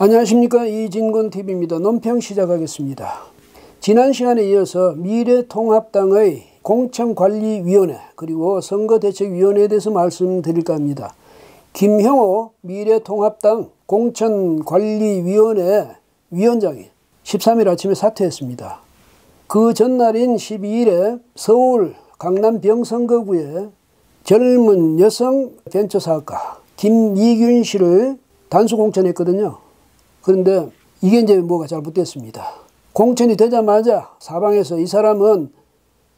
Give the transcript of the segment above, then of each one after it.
안녕하십니까, 이진곤TV입니다. 논평 시작하겠습니다. 지난 시간에 이어서 미래통합당의 공천관리위원회 그리고 선거대책위원회에 대해서 말씀드릴까 합니다. 김형호 미래통합당 공천관리위원회 위원장이 13일 아침에 사퇴했습니다. 그 전날인 12일에 서울 강남 병선거구에 젊은 여성 벤처사업가 김미균 씨를 단수 공천했거든요. 그런데 이게 이제 뭐가 잘못됐습니다. 공천이 되자마자 사방에서 이 사람은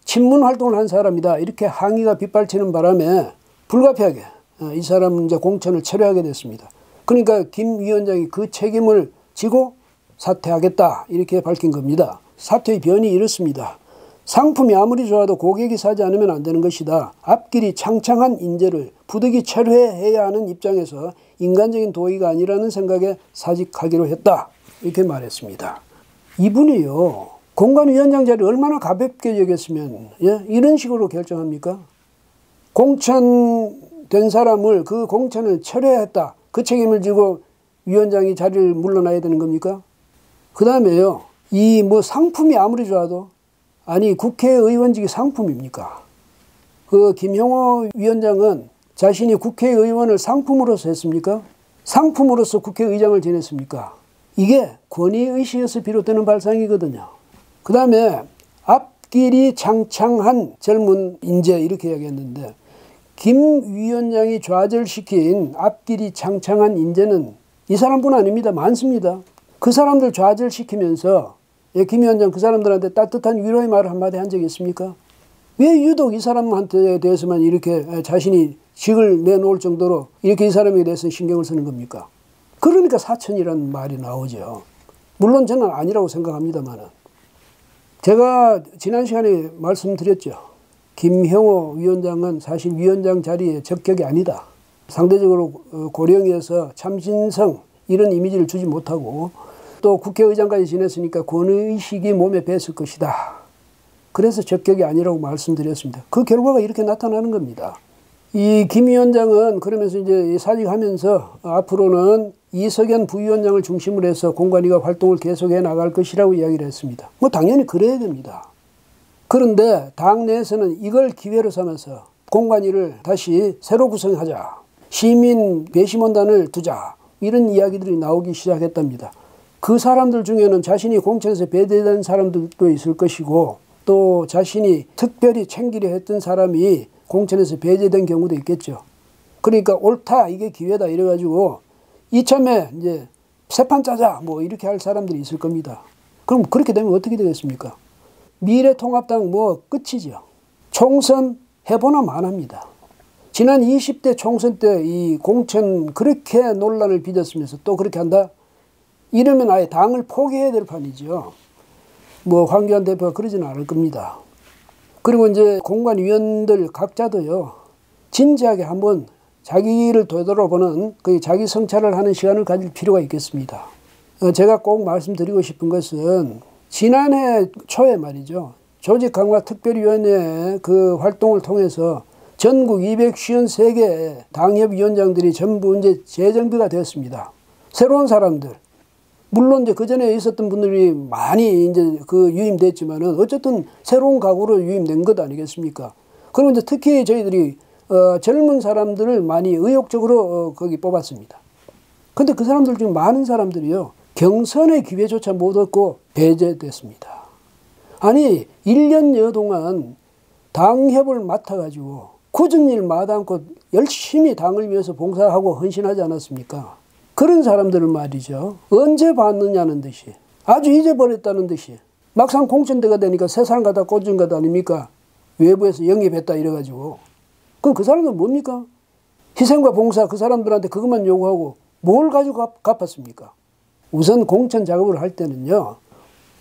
친문 활동을 한 사람이다 이렇게 항의가 빗발치는 바람에 불가피하게 이 사람은 이제 공천을 철회하게 됐습니다. 그러니까 김 위원장이 그 책임을 지고 사퇴하겠다 이렇게 밝힌 겁니다. 사퇴의 변이 이렇습니다. 상품이 아무리 좋아도 고객이 사지 않으면 안 되는 것이다. 앞길이 창창한 인재를 부득이 철회해야 하는 입장에서 인간적인 도의가 아니라는 생각에 사직하기로 했다. 이렇게 말했습니다. 이분이요, 공관위원장 자리를 얼마나 가볍게 여겼으면 이런 식으로 결정합니까? 공천된 사람을 그 공천을 철회했다. 그 책임을 지고 위원장이 자리를 물러나야 되는 겁니까? 그 다음에요, 이 뭐 상품이 아무리 좋아도 아니 국회의원직이 상품입니까? 그 김형호 위원장은 자신이 국회의원을 상품으로서 했습니까? 상품으로서 국회의장을 지냈습니까? 이게 권위의식에서 비롯되는 발상이거든요. 그 다음에 앞길이 창창한 젊은 인재 이렇게 이야기했는데, 김 위원장이 좌절시킨 앞길이 창창한 인재는 이 사람뿐 아닙니다. 많습니다. 그 사람들 좌절시키면서 김 위원장 그 사람들한테 따뜻한 위로의 말을 한마디 한 적이 있습니까? 왜 유독 이 사람한테 대해서만 이렇게 자신이 직을 내놓을 정도로 이렇게 이 사람에 대해서 신경을 쓰는 겁니까? 그러니까 사천이라는 말이 나오죠. 물론 저는 아니라고 생각합니다만, 제가 지난 시간에 말씀드렸죠. 김형호 위원장은 사실 위원장 자리에 적격이 아니다. 상대적으로 고령이어서 참신성 이런 이미지를 주지 못하고 또 국회의장까지 지냈으니까 권위의식이 몸에 뱄을 것이다. 그래서 적격이 아니라고 말씀드렸습니다. 그 결과가 이렇게 나타나는 겁니다. 이 김 위원장은 그러면서 이제 사직하면서 앞으로는 이석연 부위원장을 중심으로 해서 공관위가 활동을 계속해 나갈 것이라고 이야기를 했습니다. 뭐 당연히 그래야 됩니다. 그런데 당 내에서는 이걸 기회로 삼아서 공관위를 다시 새로 구성하자, 시민 배심원단을 두자, 이런 이야기들이 나오기 시작했답니다. 그 사람들 중에는 자신이 공천에서 배제된 사람들도 있을 것이고, 또 자신이 특별히 챙기려 했던 사람이 공천에서 배제된 경우도 있겠죠. 그러니까 옳다, 이게 기회다 이래가지고 이참에 이제 새판 짜자 뭐 이렇게 할 사람들이 있을 겁니다. 그럼 그렇게 되면 어떻게 되겠습니까? 미래통합당 뭐 끝이죠. 총선 해보나 마나입니다. 지난 20대 총선 때 이 공천 그렇게 논란을 빚었으면서 또 그렇게 한다? 이러면 아예 당을 포기해야 될 판이죠. 뭐 황교안 대표가 그러지는 않을 겁니다. 그리고 이제 공관위원들 각자도요, 진지하게 한번 자기를 되돌아보는 그 자기 성찰을 하는 시간을 가질 필요가 있겠습니다. 제가 꼭 말씀드리고 싶은 것은 지난해 초에 말이죠, 조직강화특별위원회 그 활동을 통해서 전국 253개 당협위원장들이 전부 이제 재정비가 되었습니다. 새로운 사람들, 물론 이제 그 전에 있었던 분들이 많이 이제 그 유임됐지만은 어쨌든 새로운 각오로 유임된 것 아니겠습니까? 그리고 이제 특히 저희들이 젊은 사람들을 많이 의욕적으로 거기 뽑았습니다. 근데 그 사람들 중 많은 사람들이요, 경선의 기회조차 못 얻고 배제됐습니다. 아니 1년여 동안 당협을 맡아가지고 굳은 일 마다않고 열심히 당을 위해서 봉사하고 헌신하지 않았습니까? 그런 사람들을 말이죠, 언제 봤느냐는 듯이, 아주 잊어버렸다는 듯이 막상 공천대가 되니까 새 사람 갖다 꽂은 것 아닙니까? 외부에서 영입했다 이래가지고. 그럼 그 사람들은 뭡니까? 희생과 봉사, 그 사람들한테 그것만 요구하고 뭘 가지고 갚았습니까? 우선 공천 작업을 할 때는요,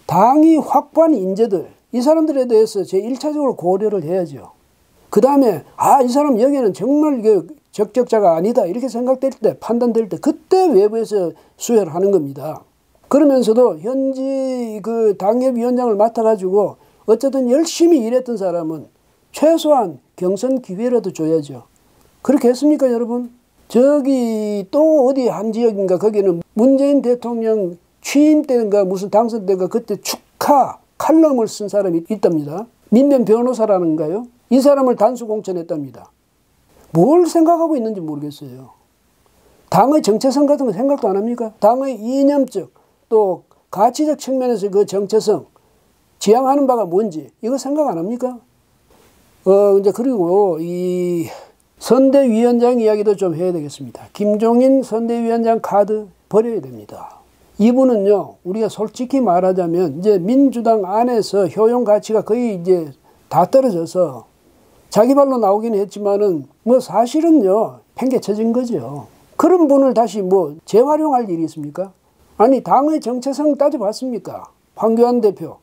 당이 확보한 인재들, 이 사람들에 대해서 제1차적으로 고려를 해야죠. 그 다음에 이 사람 여기는 정말 적격자가 아니다 이렇게 생각될 때, 판단될 때, 그때 외부에서 수혈을 하는 겁니다. 그러면서도 현지 그 당협위원장을 맡아가지고 어쨌든 열심히 일했던 사람은 최소한 경선 기회라도 줘야죠. 그렇게 했습니까, 여러분? 저기 또 어디 한 지역인가 거기는 문재인 대통령 취임 때인가 무슨 당선 때인가 그때 축하 칼럼을 쓴 사람이 있답니다. 민변 변호사라는가요? 이 사람을 단수 공천했답니다. 뭘 생각하고 있는지 모르겠어요. 당의 정체성 같은 거 생각도 안 합니까? 당의 이념적 또 가치적 측면에서 그 정체성 지향하는 바가 뭔지 이거 생각 안 합니까? 이제 그리고 이 선대위원장 이야기도 좀 해야 되겠습니다. 김종인 선대위원장 카드 버려야 됩니다. 이분은요, 우리가 솔직히 말하자면 이제 민주당 안에서 효용 가치가 거의 이제 다 떨어져서 자기 발로 나오긴 했지만은 뭐 사실은요, 팽개쳐진 거죠. 그런 분을 다시 뭐 재활용할 일이 있습니까? 아니, 당의 정체성 따져봤습니까? 황교안 대표.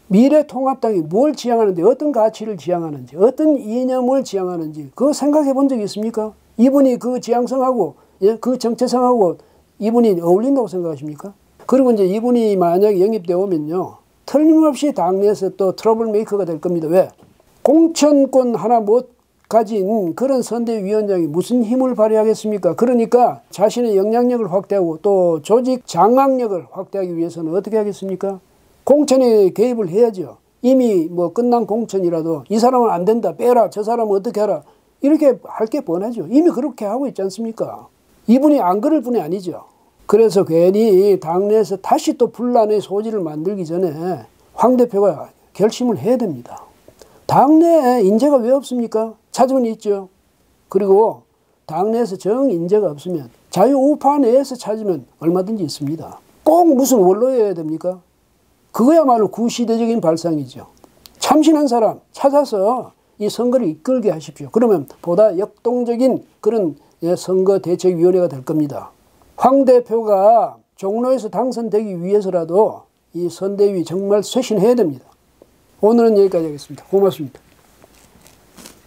미래통합당이 뭘 지향하는지, 어떤 가치를 지향하는지, 어떤 이념을 지향하는지, 그거 생각해 본 적이 있습니까? 이분이 그 지향성하고, 그 정체성하고 이분이 어울린다고 생각하십니까? 그리고 이제 이분이 만약에 영입되어 오면요, 틀림없이 당내에서 또 트러블 메이커가 될 겁니다. 왜? 공천권 하나 못 가진 그런 선대위원장이 무슨 힘을 발휘하겠습니까? 그러니까 자신의 영향력을 확대하고 또 조직 장악력을 확대하기 위해서는 어떻게 하겠습니까? 공천에 개입을 해야죠. 이미 뭐 끝난 공천이라도 이 사람은 안 된다, 빼라, 저 사람은 어떻게 하라, 이렇게 할 게 뻔하죠. 이미 그렇게 하고 있지 않습니까? 이분이 안 그럴 분이 아니죠. 그래서 괜히 당내에서 다시 또 분란의 소지를 만들기 전에 황 대표가 결심을 해야 됩니다. 당내에 인재가 왜 없습니까? 찾으면 있죠. 그리고 당내에서 정 인재가 없으면 자유우파 내에서 찾으면 얼마든지 있습니다. 꼭 무슨 원로여야 됩니까? 그거야말로 구시대적인 발상이죠. 참신한 사람 찾아서 이 선거를 이끌게 하십시오. 그러면 보다 역동적인 그런 선거대책위원회가 될 겁니다. 황 대표가 종로에서 당선되기 위해서라도 이 선대위 정말 쇄신해야 됩니다. 오늘은 여기까지 하겠습니다. 고맙습니다.